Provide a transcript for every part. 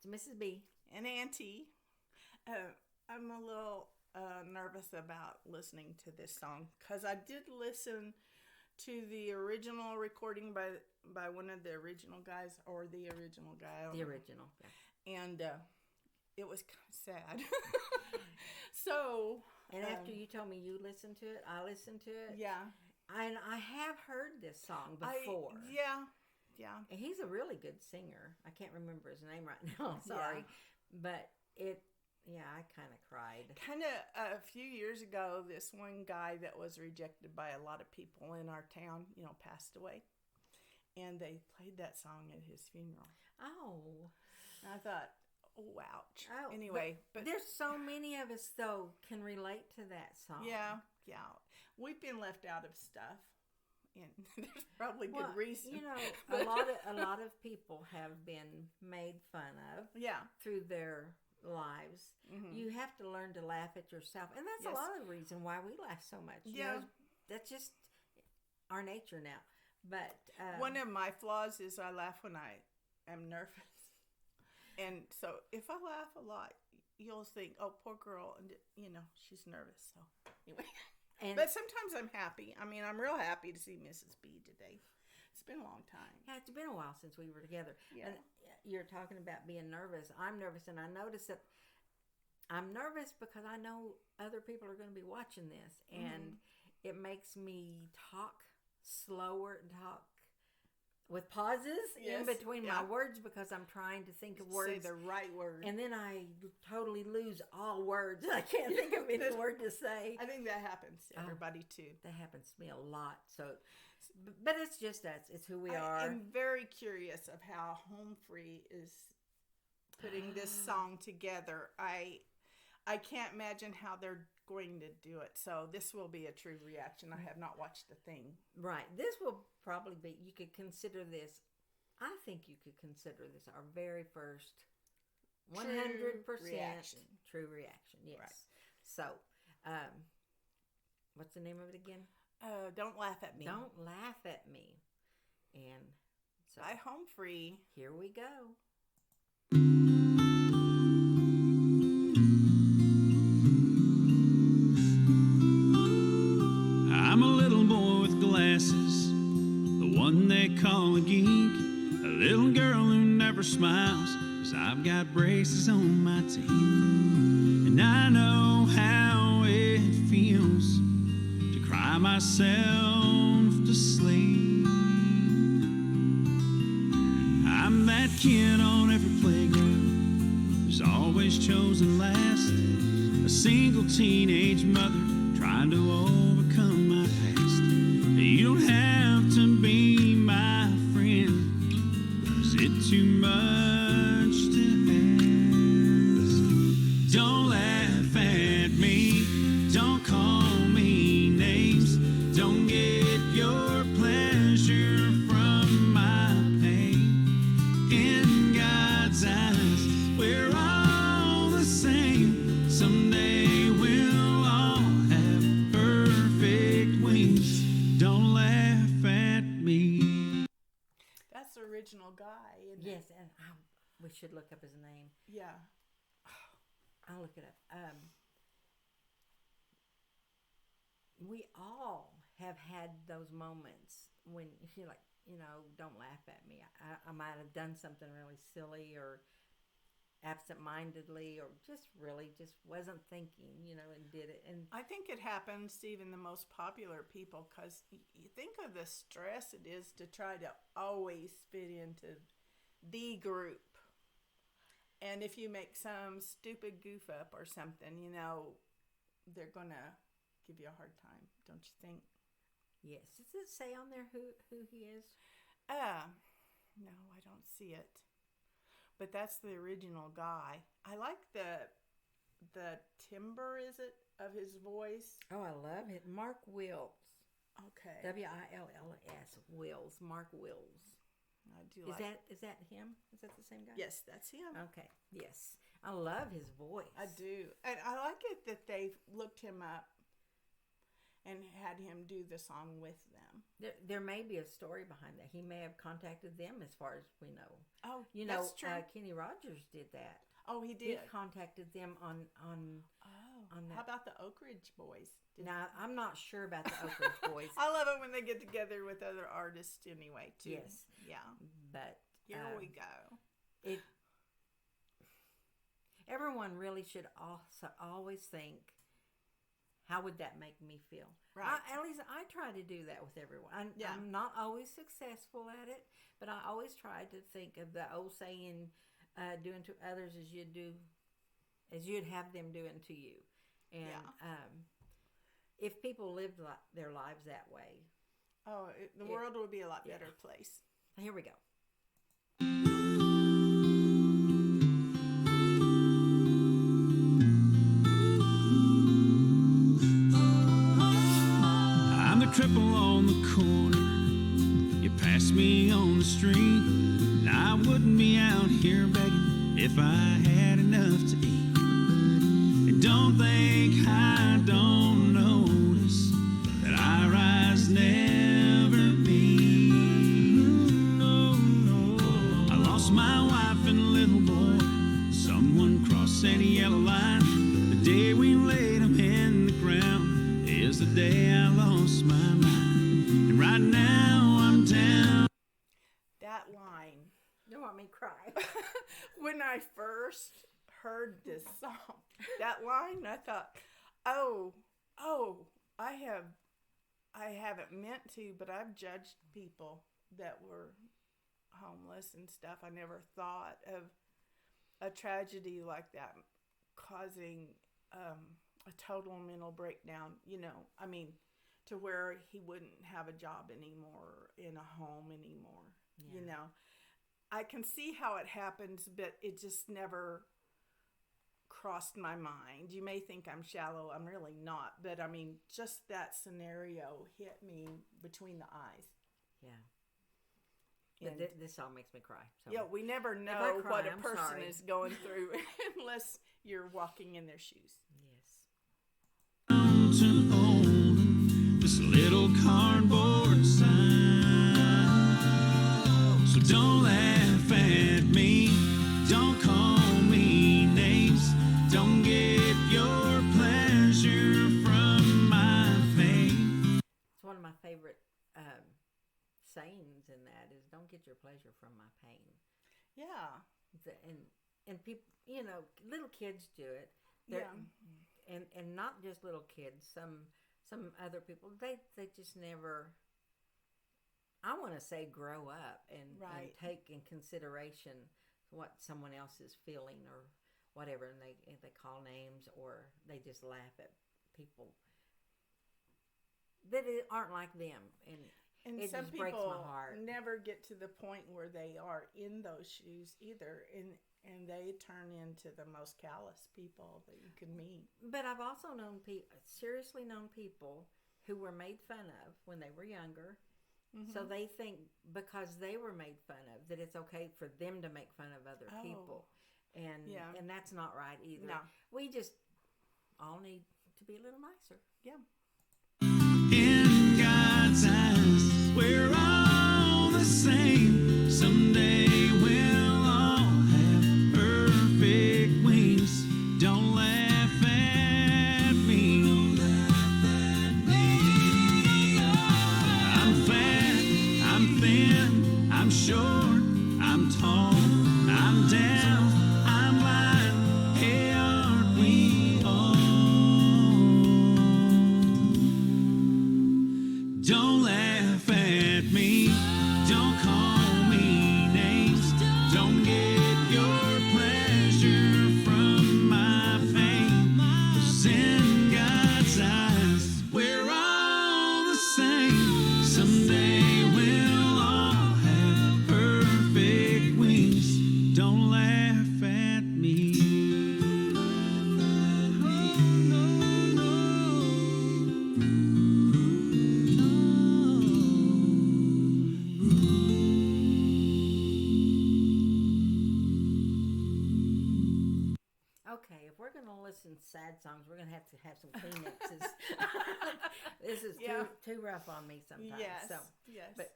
Mrs. B. And Auntie. I'm a little nervous about listening to this song because I did listen to the original recording by one of the original guys or the original guy. The original, yeah. And it was kind of sad. So. And after you told me you listened to it, I listened to it. Yeah. And I have heard this song before. Yeah. And he's a really good singer. I can't remember his name right now. Sorry. Yeah. But I kind of cried. Kind of a few years ago, this one guy that was rejected by a lot of people in our town, passed away. And they played that song at his funeral. Oh. And I thought, oh, ouch. Oh, anyway. But there's so many of us, though, can relate to that song. Yeah. We've been left out of stuff. And there's probably good reason. A lot of people have been made fun of. Yeah. Through their lives. Mm-hmm. You have to learn to laugh at yourself. And that's a lot of the reason why we laugh so much. Yeah. That's just our nature now. But one of my flaws is I laugh when I am nervous. And so if I laugh a lot, you'll think, oh, poor girl. And, she's nervous. So anyway. But sometimes I'm happy. I mean, I'm real happy to see Mrs. B today. It's been a long time. Yeah, it's been a while since we were together. Yeah. And you're talking about being nervous. I'm nervous, and I notice that I'm nervous because I know other people are going to be watching this, and it makes me talk slower and talk with pauses in between my words because I'm trying to think of words. Say the right word. And then I totally lose all words. I can't think of any word to say. I think that happens to everybody too. That happens to me a lot. So, but it's just us. It's who we are. I'm very curious of how Home Free is putting this song together. I can't imagine how they're going to do it. So this will be a true reaction. I have not watched the thing. Right. This will probably be, you could consider this, I think you could consider this our very first 100% true reaction. Yes. Right. So, what's the name of it again? Don't Laugh at Me. Don't Laugh at Me. And so, by Home Free. Here we go. I'm a little boy with glasses, the one they call a geek, a little girl who never smiles, 'cause I've got braces on my teeth. And I know how it feels to cry myself to sleep. I'm that kid on every playground who's always chosen last, a single teenage mother trying to overcome my past. You don't have to be my friend. Is it too much to ask? Don't laugh at me. Don't call me names. Don't get your pleasure from my pain. In God's eyes, we're all the same. Someday we'll all have perfect wings. Don't laugh at me. That's the original guy, isn't Yes, it? and we should look up his name. Yeah. I'll look it up. We all have had those moments when you're like, don't laugh at me. I might have done something really silly or absent-mindedly or just wasn't thinking, and did it. And I think it happens to even the most popular people because you think of the stress it is to try to always fit into the group. And if you make some stupid goof up or something, they're going to give you a hard time, don't you think? Yes. Does it say on there who he is? No, I don't see it. But that's the original guy. I like the timbre, is it, of his voice? Oh, I love it. Mark Wills. Okay. Wills. Wills. Mark Wills. I do is that him? Is that the same guy? Yes, that's him. Okay. Yes. I love his voice. I do. And I like it that they've looked him up and had him do the song with them. There may be a story behind that. He may have contacted them, as far as we know. Oh, You know, that's true. Kenny Rogers did that. Oh, he He did. contacted them on Oh, that. how about the Oak Ridge Boys? Now, I'm not sure about the Oak Ridge Boys, I love it when they get together with other artists anyway, too. Yes. Yeah. but Here we go. it. Everyone really should also always think, how would that make me feel? Right. At least I try to do that with everyone. Yeah. I'm not always successful at it, but I always try to think of the old saying, doing to others as you'd have them doing to you. And if people lived their lives that way, The world would be a lot better place. here we go. I'm the cripple on the corner. You pass me on the street, and I wouldn't be out here begging if I had enough to eat. And don't think I don't notice that I rise never mean. No, no. I lost my wife and little boy. Someone crossed that yellow line. The day we laid them in the ground is the day I lost my mind. And right now I'm down. That line. You want me to cry? When I first heard this song, that line, I thought, oh, I haven't meant to, but I've judged people that were homeless and stuff. I never thought of a tragedy like that causing a total mental breakdown, to where he wouldn't have a job anymore, in a home anymore, I can see how it happens, but it just never crossed my mind. You may think I'm shallow. I'm really not. But, just that scenario hit me between the eyes. Yeah. And, This song makes me cry. So. yeah, we never know cry, what a I'm person sorry. is going through unless you're walking in their shoes. Yes. To own this little cardboard sign. So don't laugh at me, don't call me names, don't get your pleasure from my fame. It's one of my favorite sayings in that is, don't get your pleasure from my pain. Yeah. And people, little kids do it. And not just little kids, some other people, they just never, I want to say, grow up and take in consideration what someone else is feeling or whatever, and they call names, or they just laugh at people that aren't like them, and it some just breaks people my heart. never get to the point where they are in those shoes either, and they turn into the most callous people that you can meet. But I've also seriously known people who were made fun of when they were younger. Mm-hmm. So they think because they were made fun of that it's okay for them to make fun of other people. And that's not right either. No. We just all need to be a little nicer. Yeah. In God's eyes, we're all the same. Someday we'll all have perfect wings. Don't laugh at me. I'm fat, I'm thin, I'm short, I'm tall, I'm down, I'm blind. Hey, aren't we all? Don't laugh at me, don't call me names, don't get your pleasure from my fame. 'Cause in God's eyes, we're all the same. Someday we'll all have perfect wings. Don't laugh at me. Okay, if we're going to listen to sad songs, we're going to have some Kleenexes. This is too rough on me sometimes. Yes, So, yes. But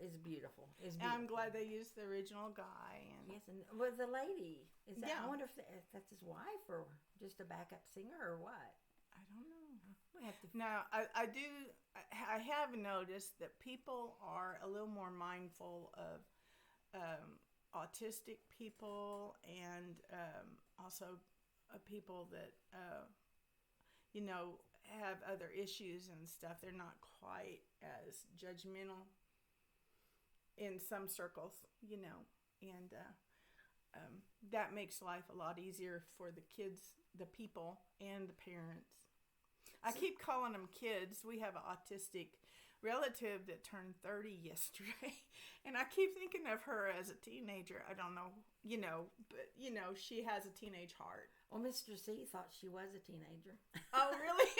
it's beautiful. It's And beautiful. I'm glad they used the original guy. And Yes, and with the lady, is that? Yeah. I wonder if that's his wife or just a backup singer or what. I don't know. We have to. Now, I have noticed that people are a little more mindful of autistic people and also people that, have other issues and stuff. They're not quite as judgmental in some circles, and that makes life a lot easier for the kids, the people, and the parents. I keep calling them kids. We have an autistic relative that turned 30 yesterday, and I keep thinking of her as a teenager. I don't know, but she has a teenage heart. Well, Mr. C thought she was a teenager. Oh, really?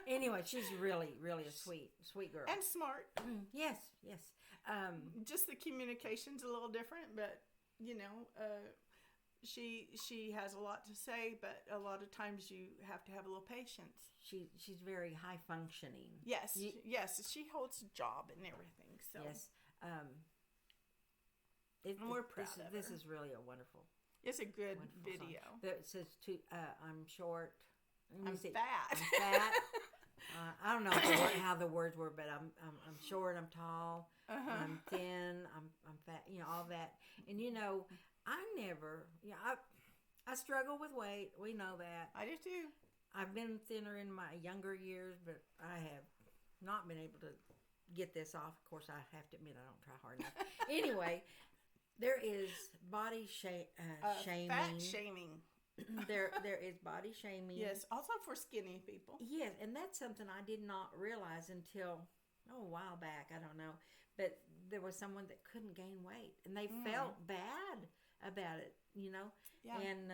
Anyway, she's really, really a sweet girl. And smart. Yes. Just the communication's a little different, but she has a lot to say, but a lot of times you have to have a little patience. She's very high functioning. Yes, yes, she holds a job and everything. So yes, and we're proud of This her. is really a wonderful. It's a good Wonderful video. song. It says I'm short. I'm fat. I'm fat. I don't know how the words were, but I'm short. I'm tall. I'm thin. I'm fat. All that. And I never. I struggle with weight. We know that. I do too. I've been thinner in my younger years, but I have not been able to get this off. Of course, I have to admit I don't try hard enough. Anyway, there is body shaming. Fat shaming. There is body shaming. Yes, also for skinny people. Yes, and that's something I did not realize until a while back. I don't know, but there was someone that couldn't gain weight, and they felt bad about it. Yeah. And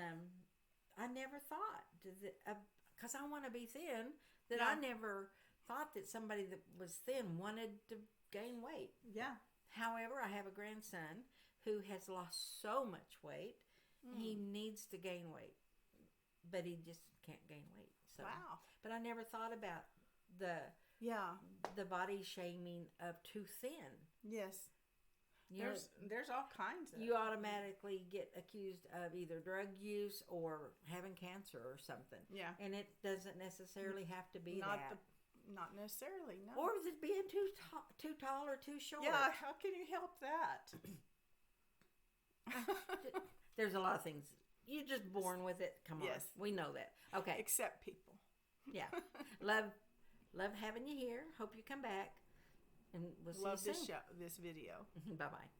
I never thought because I want to be thin. That I never thought that somebody that was thin wanted to gain weight. Yeah. However, I have a grandson who has lost so much weight. He needs to gain weight, but he just can't gain weight. So, wow. But I never thought about the body shaming of too thin. Yes. There's all kinds of. You automatically get accused of either drug use or having cancer or something. Yeah. And it doesn't necessarily have to be not that. Not necessarily. No. Or is it being too tall or too short? Yeah. How can you help that? There's a lot of things. You're just born with it. Come on. Yes. We know that. Okay. Except people. Yeah. Love having you here. Hope you come back. And we'll see you soon. This video. Bye-bye.